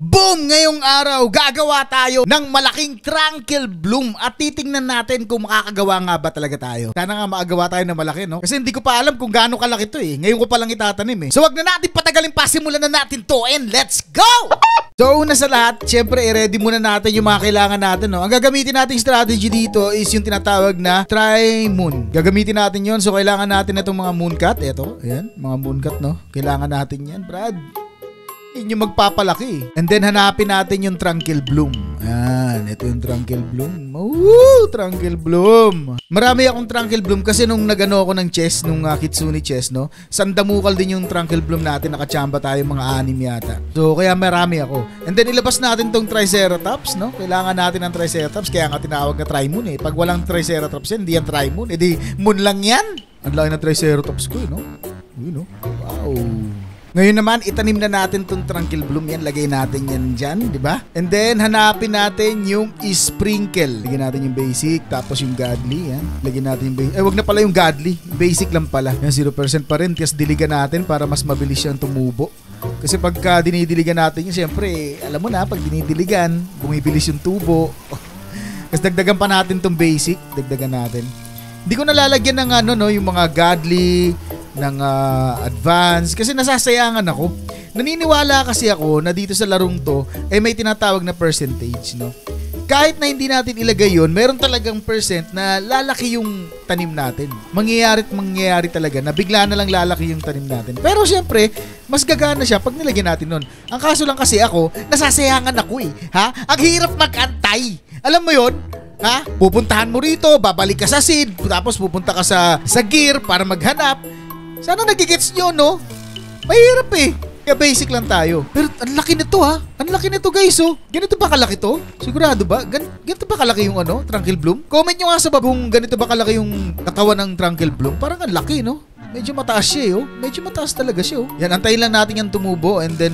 Boom! Ngayong araw, gagawa tayo ng malaking Tranquil Bloom at titingnan natin kung makakagawa nga ba talaga tayo. Sana nga makagawa tayo ng malaki, no? Kasi hindi ko pa alam kung gaano kalaki to eh. Ngayon ko pa lang itatanim eh. So wag na natin patagalin pa, simulan na natin to and let's go! So una sa lahat, syempre i-ready muna natin yung mga kailangan natin, no? Ang gagamitin nating strategy dito is yung tinatawag na Tri-Moon. Gagamitin natin yon. So kailangan natin itong mga mooncut. Ito, ayan, mga mooncut, no? Kailangan natin yan, Brad. Yun yung magpapalaki. And then hanapin natin yung Tranquil Bloom. Ayan, ito yung Tranquil Bloom. Woo! Tranquil Bloom. Marami akong Tranquil Bloom kasi nung nagano ako ng chess, nung Kitsune chess, no? Sandamukal din yung Tranquil Bloom natin. Nakachamba tayo mga 6 yata. So kaya marami ako. And then ilabas natin tong Triceratops, no? Kailangan natin ng Triceratops. Kaya nga tinawag na Tri-Moon eh. Pag walang Triceratops yan, hindi yan Tri-Moon. E di moon lang yan. Ang laki ng Triceratops ko, no? Yun, no? Wow. Ngayon naman, itanim na natin tong Tranquil Bloom. Yan, lagay natin yan dyan, di ba? And then, hanapin natin yung sprinkle. Lagyan natin yung basic, tapos yung godly. Yan. Lagyan natin yung basic. Wag na pala yung godly. Basic lang pala. Yan, 0% pa rin. Kasi diligan natin para mas mabilis siyang tumubo. Kasi pagka dinidiligan natin yun, siyempre, alam mo na, pag dinidiligan, bumibilis yung tubo. Kasi dagdagan pa natin tong basic. Dagdagan natin. Hindi ko nalalagyan ng ano, no, yung mga godly, ng advance kasi nasasayangan ako. Naniniwala kasi ako na dito sa larong to ay may tinatawag na percentage, no? Kahit na hindi natin ilagay yun, meron talagang percent na lalaki yung tanim natin. Mangyayari talaga na bigla na lang lalaki yung tanim natin. Pero syempre, mas gagana siya pag nilagyan natin nun. Ang kaso lang kasi ako, nasasayangan ako eh. Ha? Ang hirap mag-antay. Alam mo yun? Ha? Pupuntahan mo rito, babalik ka sa seed, tapos pupunta ka sa gear para maghanap. Sana nagigets nyo, no? Mahirap eh. Kaya basic lang tayo. Pero ang laki nito ha. Ang laki nito guys, oh. Ganito ba kalaki to? Sigurado ba? Ganito ba kalaki yung ano, Tranquil Bloom? Comment nyo nga sa baba kung ganito ba kalaki yung katawan ng Tranquil Bloom. Parang ang laki, no? Medyo mataas siya, oh. Medyo mataas talaga siya, oh. Yan, antayin lang natin yan tumubo and then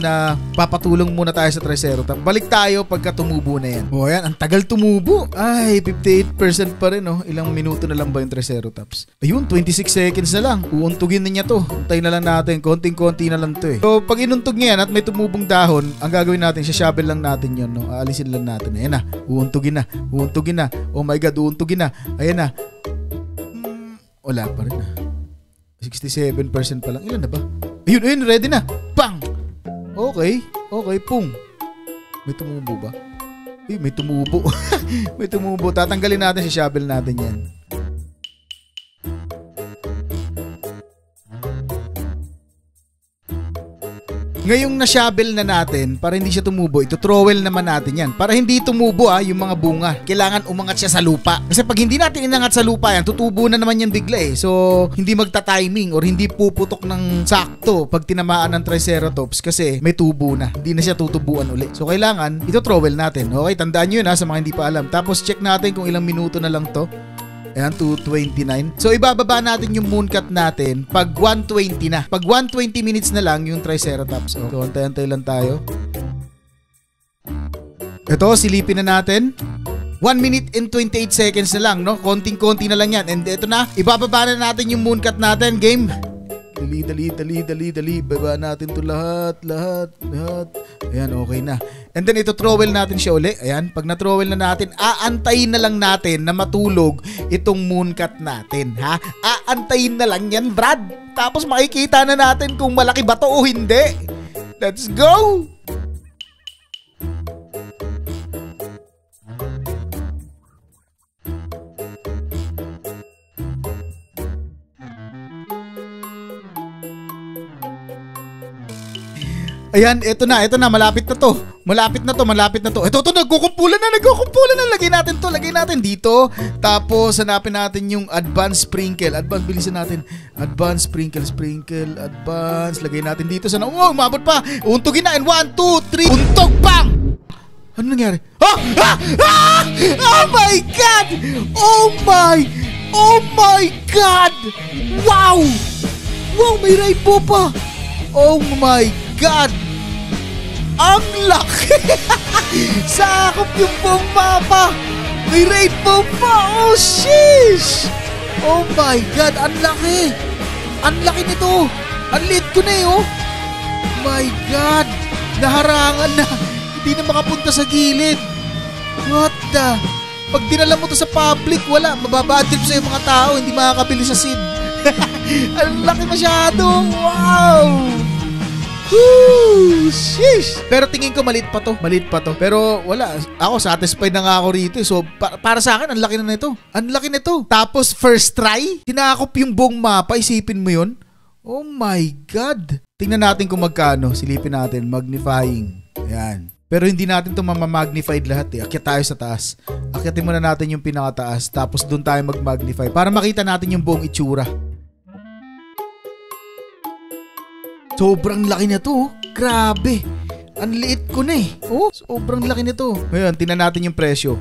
papatulong muna tayo sa Triceratops. Balik tayo pagka tumubo na yan. Oh, yan, ang tagal tumubo. Ay, 58% pa rin, oh. Ilang minuto na lang ba yung Triceratops? Ayun, 26 seconds na lang. Uuntugin na niya to. Antayin na lang natin. Konting-konti na lang to, eh. So, pag inuntog niya yan at may tumubong dahon, ang gagawin natin, shovel lang natin yun, no? Aalisin lang natin. Ayan na. Uuntugin na. Uuntugin na. Oh my God, uuntugin na. Ayan na. Wala pa rin, 67% pa lang. Ilan na ba? Ayun, ready na. Bang! Okay, pung. May tumubo ba? May tumubo. May tumubo. Tatanggalin natin si shovel natin yan. Ngayong na-shovel na natin, para hindi siya tumubo, ito trowel naman natin yan. Para hindi tumubo yung mga bunga. Kailangan umangat siya sa lupa. Kasi pag hindi natin inangat sa lupa yan, tutubo na naman yan bigla eh. So, hindi magta-timing or hindi puputok ng sakto pag tinamaan ng Triceratops kasi may tubo na. Hindi na siya tutubuan uli. So, kailangan ito trowel natin. Okay, tandaan nyo yun sa mga hindi pa alam. Tapos, check natin kung ilang minuto na lang to. Ayan, 2:29. So, ibababa natin yung mooncut natin pag 1:20 na. Pag 1:20 minutes na lang yung Triceratops. So, antay-antay lang tayo. Ito, silipin na natin. 1 minute and 28 seconds na lang, no? Konting-konti na lang yan. And ito na, ibababa na natin yung mooncut natin. Game. Dali. Baba natin to lahat. Ayan, okay na. And then ito trowel natin siya uli. Ayan, pag na-trowel na natin, aantayin na lang natin na matulog itong mooncut natin, ha? Aantayin na lang yan, Brad. Tapos makikita na natin kung malaki ba to o hindi. Let's go! Ayan, ito na, malapit na to. Ito, nagkukumpulan na. Lagay natin dito. Tapos, hanapin natin yung advanced sprinkle. Bilisan natin. Advanced sprinkle. Lagay natin dito. Sana, umabot pa. Untugin na. And 1, 2, 3. Untog, bang! Ano nangyari? Oh my God! Oh my God! Wow, may rainbow pa. Oh my God! Ang laki! Sakop yung buong mapa! May rainbow pa! Oh, sheesh! Oh my God! Ang laki! Ang laki nito! Ang liit ko na eh, oh! My God! Naharangan na! Hindi na makapunta sa gilid. What the? Pag dinala mo to sa public, wala. Mababadrip sa yung mga tao. Hindi makakabili sa seed. Ang laki masyado. Wow! Woo! Sheesh! Pero tingin ko maliit pa to. Maliit pa to. Pero wala. Ako satisfied na nga ako rito. So para sa akin, ang laki na nito. Ang laki nito. Tapos first try, tinakop yung buong mapa. Isipin mo yun. Oh my God. Tingnan natin kung magkano. Silipin natin. Magnifying. Ayan. Pero hindi natin ito mamamagnified lahat eh. Akyat tayo sa taas. Akyatin muna natin yung pinakataas. Tapos doon tayo mag-magnify. Para makita natin yung buong itsura. Sobrang laki na to. Grabe. Ang liit ko na eh. Oh, sobrang laki nito. Ngayon, tingnan natin yung presyo.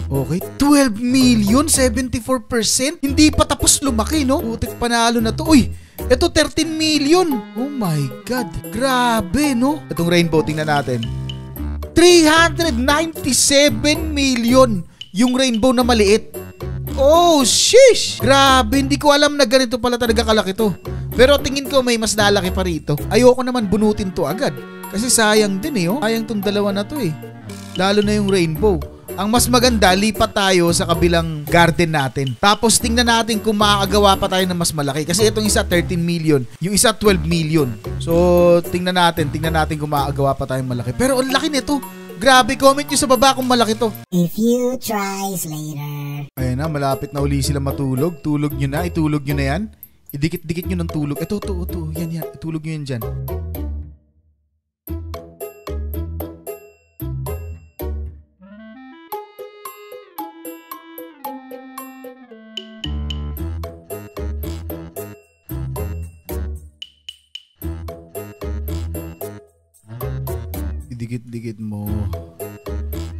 Okay. 12 million, 74%. Hindi pa tapos lumaki, no? Putik panalo na to. Uy, ito 13 million. Oh my God. Grabe, no? Itong rainbow, tingnan natin. 397 million yung rainbow na maliit. Oh, sheesh! Grabe, hindi ko alam na ganito pala talaga kalaki to. Pero tingin ko may mas lalaki pa rito. Ayoko naman bunutin to agad. Kasi sayang din eh, oh. Sayang tong dalawa na to eh. Lalo na yung rainbow. Ang mas maganda, lipat tayo sa kabilang garden natin. Tapos tingnan natin kung makakagawa pa tayo ng mas malaki. Kasi itong isa 13 million. Yung isa 12 million. So, tingnan natin kung makakagawa pa tayong malaki. Pero ang laki nito. Grabe, comment nyo sa baba kung malaki to. A few tries later. Ayan na, malapit na uli sila matulog. Tulog nyo na, itulog nyo na yan. Idikit-dikit nyo ng tulog. Ito. Yan. Itulog nyo yan dyan. Idikit-dikit mo.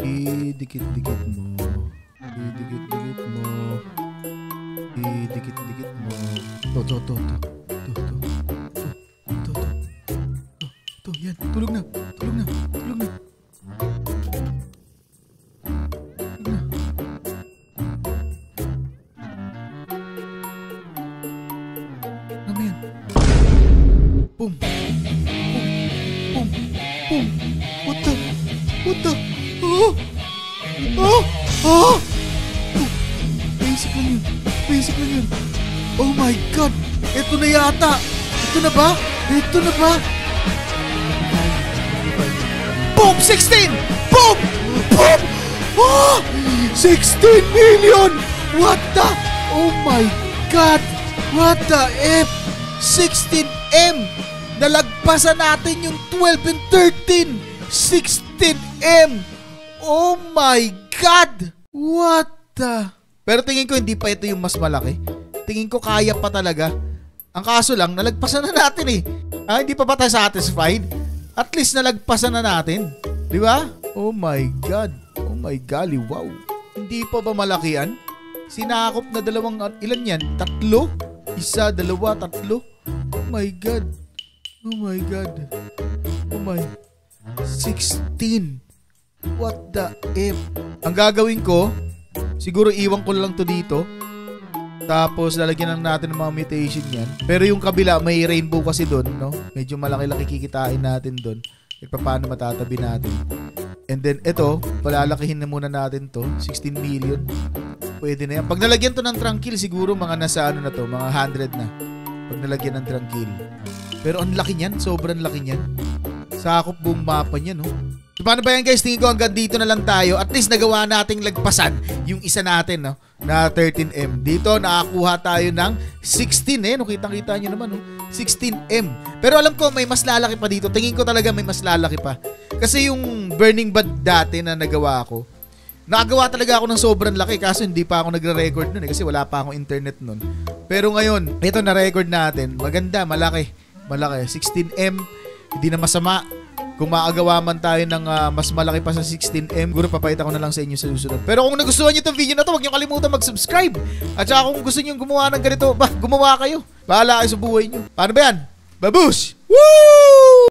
Idikit-dikit mo. Idikit-dikit mo. Idikit-dikit mo. To. Yan. Tulog na. Ano yan? Boom. What the? Oh! Basic lang yun. Oh my God! Ito na yata! Ito na ba? Boom! 16! Boom! Oh! 16 million! What the? Oh my God! What the F? 16M! Nalagpasan natin yung 12 and 13! 16M! Oh my God! What the? Pero tingin ko hindi pa ito yung mas malaki. Tingin ko kaya pa talaga. Ang kaso lang, nalagpasan na natin eh. Hindi pa ba tayo satisfied? At least nalagpasan na natin. Di ba? Oh my God. Oh my golly, wow. Hindi pa ba malaki yan? Sinakop na dalawang, ilan yan? 3? 1, 2, 3. Oh my God. Oh my God. Oh my. 16. What the F? Ang gagawin ko, siguro iwan ko lang to dito. Tapos lalagyan lang natin ng mga mutation yan. Pero yung kabila, may rainbow kasi doon, no? Medyo malaki-laki kikitain natin doon. Paano matatabi natin. And then ito, palalakihin na muna natin to. 16 million. Pwede na yan. Pag nalagyan to ng tranquil, siguro mga nasa ano na to, mga 100 na. Pag nalagyan ng tranquil. Pero ang laki niyan, sobrang laki niyan. Sakop buong mapa niya, no? So paano ba yan guys? Tingin ko hanggang dito na lang tayo. At least nagawa nating lagpasan yung isa natin, no? Na 13M. Dito nakakuha tayo ng 16 eh. No, kitang-kita nyo naman, no? 16M. Pero alam ko may mas lalaki pa dito. Tingin ko talaga may mas lalaki pa. Kasi yung Burning Bud dati na nagawa ko, nakagawa talaga ako ng sobrang laki. Kaso hindi pa ako nagre-record nun eh. Kasi wala pa akong internet nun. Pero ngayon, ito na-record natin. Maganda, malaki. 16M. Hindi na masama. Kung maagawa man tayo ng mas malaki pa sa 16M, siguro papakita ko na lang sa inyo sa susunod. Pero kung nagustuhan nyo itong video na to, huwag nyo kalimutan mag-subscribe. At saka kung gusto nyo gumawa ng ganito, gumawa kayo. Bahala kayo sa buhay nyo. Paano ba yan? Babush! Woo!